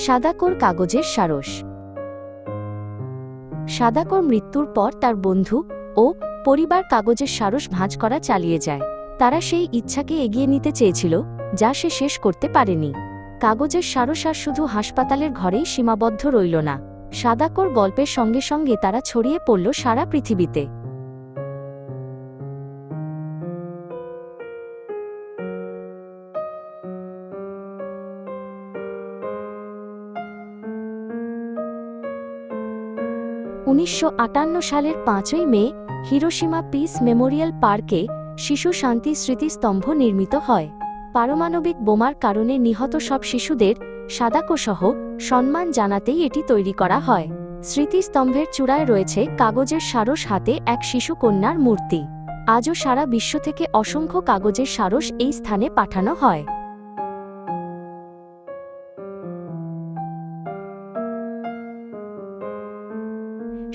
সাদাকোর কাগজের সারস। সাদাকোর মৃত্যুর পর তার বন্ধু ও পরিবার কাগজের সারস ভাঁজ করা চালিয়ে যায়। তারা সেই ইচ্ছাকে এগিয়ে নিতে চেয়েছিল যা সে শেষ করতে পারেনি। কাগজের সারস আর শুধু হাসপাতালের ঘরেই সীমাবদ্ধ রইল না। সাদাকোর গল্পের সঙ্গে সঙ্গে তারা ছড়িয়ে পড়ল সারা পৃথিবীতে। সালের 5ই মে হিরোশিমা পিস মেমোরিয়াল পার্কে শিশু শান্তি স্মৃতিস্তম্ভ নির্মিত হয়। পারমাণবিক বোমার কারণে নিহত সব শিশুদের সাদাকোসহ সম্মান জানাতেই এটি তৈরি করা হয়। স্মৃতিস্তম্ভের চূড়ায় রয়েছে কাগজের সারস হাতে এক শিশু কন্যার মূর্তি। আজও সারা বিশ্ব থেকে অসংখ্য কাগজের সারস এই স্থানে পাঠানো হয়।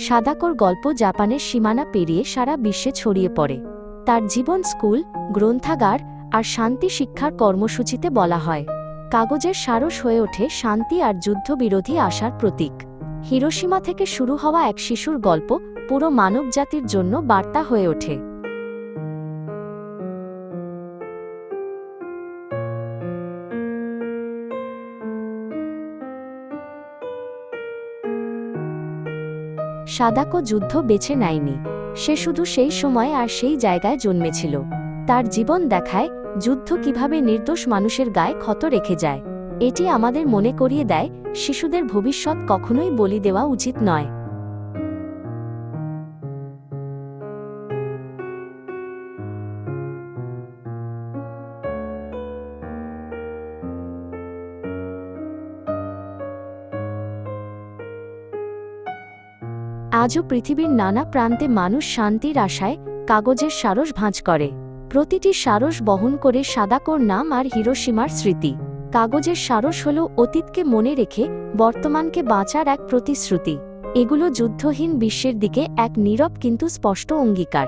সাদাকোর গল্প জাপানের সীমানা পেরিয়ে সারা বিশ্বে ছড়িয়ে পড়ে। তার জীবন স্কুল, গ্রন্থাগার আর শান্তি শিক্ষার কর্মসূচিতে বলা হয়। কাগজের সারস হয়ে ওঠে শান্তি আর যুদ্ধবিরোধী আশার প্রতীক। হিরোশিমা থেকে শুরু হওয়া এক শিশুর গল্প পুরো মানবজাতির জন্য বার্তা হয়ে ওঠে। সাদাকো যুদ্ধ বেছে নেয়নি। সে শুধু সেই সময় আর সেই জায়গায় জন্মেছিল। তার জীবন দেখায় যুদ্ধ কিভাবে নির্দোষ মানুষের গায়ে ক্ষত রেখে যায়। এটি আমাদের মনে করিয়ে দেয় শিশুদের ভবিষ্যৎ কখনোই বলি দেওয়া উচিত নয়। আজও পৃথিবীর নানা প্রান্তে মানুষ শান্তির আশায় কাগজের সারস ভাঁজ করে। প্রতিটি সারস বহন করে সাদাকোর নাম আর হিরোশিমার স্মৃতি। কাগজের সারস হল অতীতকে মনে রেখে বর্তমানকে বাঁচার এক প্রতিশ্রুতি। এগুলো যুদ্ধহীন বিশ্বের দিকে এক নীরব কিন্তু স্পষ্ট অঙ্গীকার।